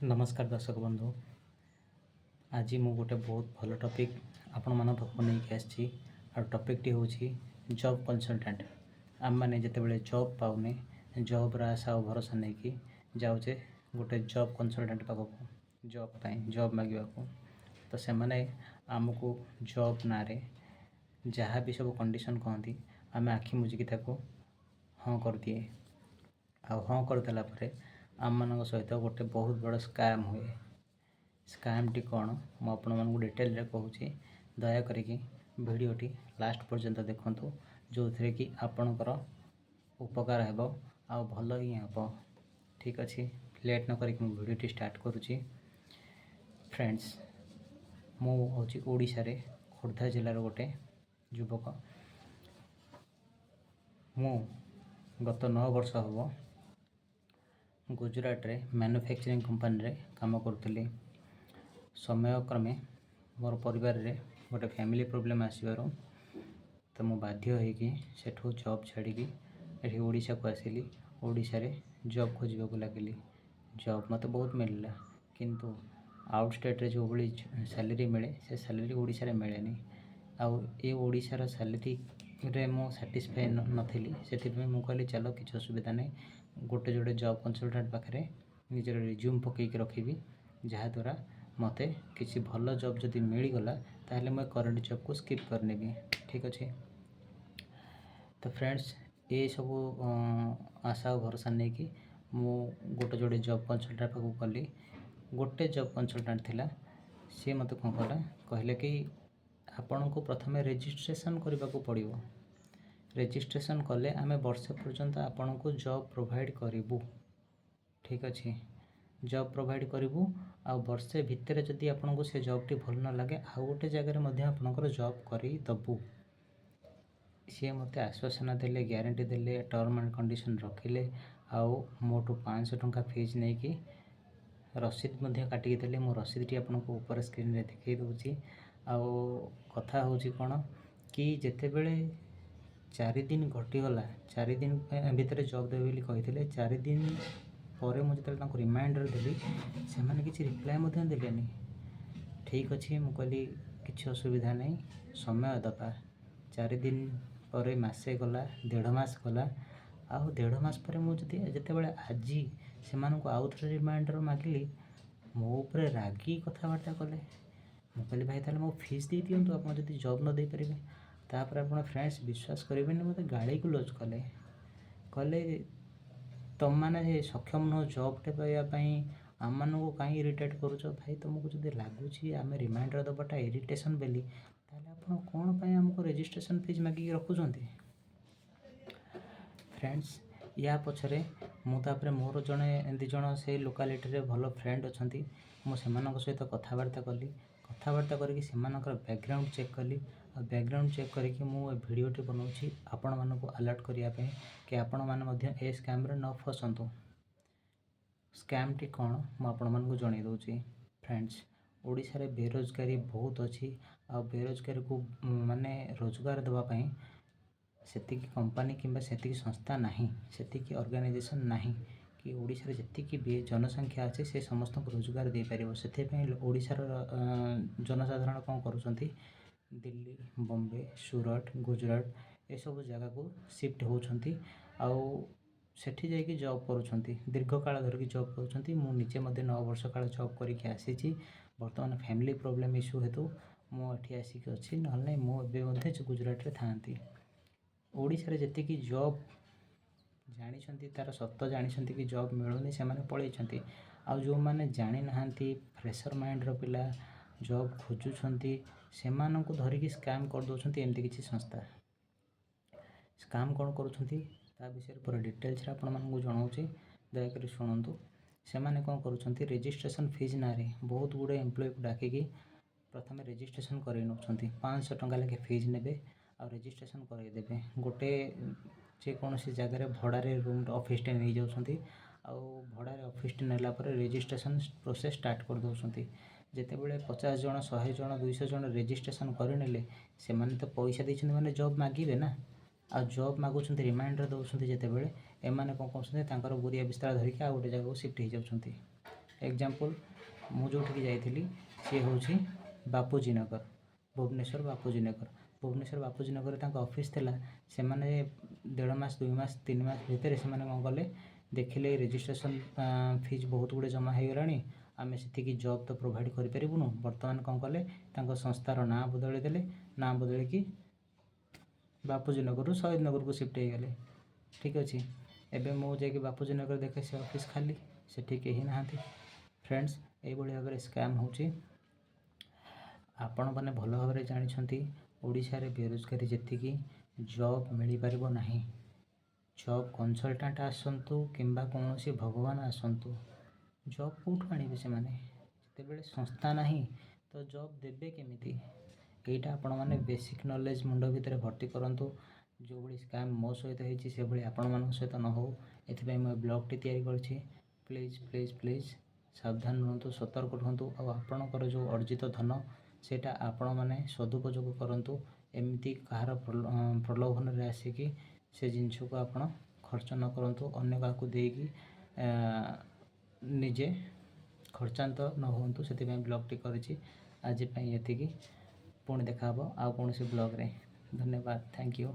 नमस्कार दर्शक बंधु। आज मु गोटे बहुत भल टॉपिक आपण मान पाखु नहीं आसी। टॉपिक टी हूँ जॉब कंसल्टेंट। आम मैंने जिते जॉब पाउने जॉब आशा और भरोसा नहीं कि जाऊे गोटे जॉब कंसल्टेंट पाखक जॉब मांगा तो से मैंने आमको जॉब ना जहाँ भी सब कंडीशन कहती आम आखि मुझिकी हाँ कर दिए हाँ करदेला आम मान सहित गोटे बहुत बड़ स्कैम हुए। स्कैमटी कौन मु आपण मानक डिटेल रे कहूँ। दया करिकी वीडियोटी लास्ट पर्यंत देखंतु जो थे कि आपणकर उपकार हेबो आ भल ही हेबो। ठीक अच्छे लेट न करिकी मु वीडियोटी स्टार्ट करुँची। फ्रेंड्स मु हूँ ओडिशा रे खोर्धा जिलार गोटे युवक। मु गत 9 वर्ष हम गुजरात रे मैन्युफैक्चरिंग कंपनी रे काम करुली। समय क्रमे मोर परिवार रे गोटे फैमिली प्रॉब्लम आसबार तो मु बाध्य होइकी सेठू जॉब छाड़ी ये ओडिशा को आसिली। ओडिशा रे जॉब खोजा को लगिली। जॉब मत बहुत मिलला किंतु आउट स्टेट रे जो बड़ी सैलरी मिले से सैलरी ओडिशा रे मिलेनी। आउ ए ओडिशार सैलरी रे मु सैटिस्फाई नथिली। से मु कहली चलो किसी असुविधा नहीं गोटे जोड़े जॉब कंसल्टेंट पाखे निजर रिज्यूम पकईक रखी जहाँद्वारा मते किसी भल जॉब जदि मिलगला ताहले मैं करंट जॉब को स्किप करनेबी। ठीक अच्छे तो फ्रेंड्स ये सब आशा और भरोसा नहीं कि मु गोटे जोड़े जॉब कंसल्टेंट पाक गली। गोटे जॉब कंसल्टेंट थिला सी मत कौन कला कहले कि आपण को प्रथम रजिस्ट्रेशन करने को पड़ो। रजिस्ट्रेशन कले आमे वर्षे पर्यंत आपण को जॉब प्रोवाइड करूँ। ठीक अच्छे जॉब प्रोवाइड करूँ आ वर्षे भितर जदि आपण को से जॉब टी भल न लगे आउ गोटे जगह आपणकर जॉब करदबू। सी मत आश्वासन देले ग्यारंटी देले टर्म एंड कंडीशन रखिले आउ मोटू 500 टंका फीस नहीं कि रसीद काटिकी देले। मो रसीद टी आपको ऊपर स्क्रीन रे देखई दूची। आउ कथा हूँ कौन कि जितेबले 4 दिन घटीगला 4 दिन भितर जॉब देवे कहते 4 दिन पर मुझे रिमाइंडर देली से मैंने किसी रिप्लाय देलेनी। ठीक अच्छे मु कहली किसी असुविधा नहीं समय दबा। 4 दिन पर मसे गला 1.5 मास गला आउ 1.5 मास पर मुझे जितेबाला आज से आउ थे रिमाइंडर मागिली मो उपरे रागी कथबार्ता कले। मु कहली भाई ताले मो फीस दे दिंतु आप जब जॉब न दे पारे। तापर आप फ्रेंड्स विश्वास करेंगे मत गाड़ी को लॉज कले कले तुम मैंने सक्षम नुह जॉबटे पाइबापी आम मानक कहीं इरिटेट करुच भाई तुमको जब लगुच आम रिमाइंडर दबाटा इरिटेशन बेली ताले आप कौन पाई आमको रजिस्ट्रेशन फीस मागिक रखुंट। फ्रेंड्स या पछरे मुझे मोर जड़े 2 जन से लोकालिटी रे भल फ्रेंड अच्छा मुझे सहित कथबार्ता कली। कथबार्ता करके बैकग्राउंड चेक कली और बैकग्राउंड चेक करके मुझे भिडियोटी बनाऊँगी आपण मानक अलर्ट करने कि आपण मैंने ए स्कैम रे न फसंतु। स्कैम टी कौन मुझे जन दूसरी। फ्रेंड्स ओडिशा रे बेरोजगारी बहुत अच्छी आ बेरोजगारी को माने रोजगार देवाई सेति कंपनी किंबा सेति संस्था नहीं सेति ऑर्गेनाइजेशन नहीं कि ओडिशा रे जतिकी भी जनसंख्या अच्छे से समस्त को रोजगार दे पारिबो। सेथिपई ओडिशार जनसाधारण कौन करुँच दिल्ली बॉम्बे सूरत गुजरात ये सब जगह को शिफ्ट होती आउ सेठी जाइए जॉब करुँच दीर्घ काल धरिकी जॉब करुँच। मुझे 9 वर्ष काल जॉब करके आसी बर्तमान फैमिली प्रॉब्लम इश्यू हेतु मुझे आसिक अच्छी ना मुझे गुजरात रे था। ओडिशा रे जतिकी जॉब जानी तार सत्य जानी कि जॉब मिलूनी से पलैंती आ जो मैंने जानी ना फ्रेशर माइंड पिला जॉब खोजुंट से धरिकी स्कैम कर दौरान एमती किसी संस्था स्कैम कौन करुँचा विषय पूरा डिटेल्स आपको जनाऊँगी दयाकोरी शुणु। से कौन करुँच रजिस्ट्रेशन फीस ना बहुत गुड़े एम्प्लॉय को डाकिकी प्रथम रजिस्ट्रेशन कर 500 टंका लेखे फीस ने आ रजिस्ट्रेशन करदेवे। गोटे जेकोसी जगार भड़ारे रूम ऑफिस टे नहीं जाऊँच भड़ारे ऑफिस टे नेला रजिस्ट्रेशन प्रोसेस स्टार्ट कर दौरान जितेबाला 50 जन 100 जन 200 जन रजिस्ट्रेशन करने से तो पैसा देते मैंने जॉब मागे ना आ जॉब मागुंट रिमाइंडर दौरान जितेबाला एम कौन कहते बुरिया बिस्तार धरिकी आ गोटे जगह को शिफ्ट हो जाती। एग्जांपल ମୁଁ ଯେଉଁଠିକି ଯାଇଥିଲି ସିଏ ହେଉଛି ବାପୁଜୀ ନଗର, ଭୁବନେଶ୍ୱର ବାପୁଜୀ ନଗର। ଭୁବନେଶ୍ୱର ବାପୁଜୀ ନଗରରେ ତାଙ୍କ ଅଫିସ୍ ଥିଲା। ସେମାନେ 1.5 ମାସ 2 ମାସ 3 ମାସ ଭିତରେ ସେମାନେ କ'ଣ କଲେ, ଦେଖିଲେ ରେଜିଷ୍ଟ୍ରେସନ୍ ଫିଜ୍ ବହୁତ ଗୁଡ଼ିଏ ଜମା ହେଇଗଲାଣି, ଆମେ ସେତିକି ଜବ୍ ତ ପ୍ରୋଭାଇଡ଼୍ କରିପାରିବୁନୁ। ବର୍ତ୍ତମାନ କ'ଣ କଲେ, ତାଙ୍କ ସଂସ୍ଥାର ନାଁ ବଦଳେଇ ଦେଲେ। ନାଁ ବଦଳେଇକି ବାପୁଜୀ ନଗରରୁ ଶହୀଦ ନଗରକୁ ସିଫ୍ଟ ହେଇଗଲେ। ଠିକ୍ ଅଛି। ଏବେ ମୁଁ ଯାଇକି ବାପୁଜୀ ନଗର ଦେଖେ ସେ ଅଫିସ୍ ଖାଲି, ସେଠି କେହି ନାହାନ୍ତି। ଫ୍ରେଣ୍ଡସ୍, ଏଇଭଳି ଭାବରେ ସ୍କାମ୍ ହେଉଛି। ଆପଣମାନେ ଭଲ ଭାବରେ ଜାଣିଛନ୍ତି ଓଡ଼ିଶାରେ ବେରୋଜଗାରୀ ଯେତିକି, ଜବ୍ ମିଳିପାରିବ ନାହିଁ। ଜବ୍ କନସଲଟାଣ୍ଟ ଆସନ୍ତୁ କିମ୍ବା କୌଣସି ଭଗବାନ ଆସନ୍ତୁ, ଜବ୍ କେଉଁଠୁ ଆଣିବେ ସେମାନେ? ଯେତେବେଳେ ସଂସ୍ଥା ନାହିଁ ତ ଜବ୍ ଦେବେ କେମିତି? ଏଇଟା ଆପଣମାନେ ବେସିକ୍ ନଲେଜ୍ ମୁଣ୍ଡ ଭିତରେ ଭର୍ତ୍ତି କରନ୍ତୁ। ଯେଉଁଭଳି ସ୍କାମ୍ ମୋ ସହିତ ହେଇଛି ସେଭଳି ଆପଣମାନଙ୍କ ସହିତ ନ ହେଉ, ଏଥିପାଇଁ ମୁଁ ଏ ବ୍ଲଗ୍ଟି ତିଆରି କରିଛି। ପ୍ଲିଜ୍ ପ୍ଲିଜ୍ ପ୍ଲିଜ୍ ସାବଧାନ ରୁହନ୍ତୁ, ସତର୍କ ରୁହନ୍ତୁ। ଆଉ ଆପଣଙ୍କର ଯେଉଁ ଅର୍ଜିତ ଧନ ସେଇଟା ଆପଣମାନେ ସଦୁପଯୋଗ କରନ୍ତୁ। ଏମିତି କାହାର ପ୍ରଲୋଭନରେ ଆସିକି ସେ ଜିନିଷକୁ ଆପଣ ଖର୍ଚ୍ଚ ନ କରନ୍ତୁ। ଅନ୍ୟ କାହାକୁ ଦେଇକି ନିଜେ ଖର୍ଚ୍ଚାନ୍ତ ନ ହୁଅନ୍ତୁ। ସେଥିପାଇଁ ବ୍ଲଗ୍ଟି କରିଛି। ଆଜି ପାଇଁ ଏତିକି। ପୁଣି ଦେଖା ହେବ ଆଉ କୌଣସି ବ୍ଲଗ୍ରେ। ଧନ୍ୟବାଦ। Thank you.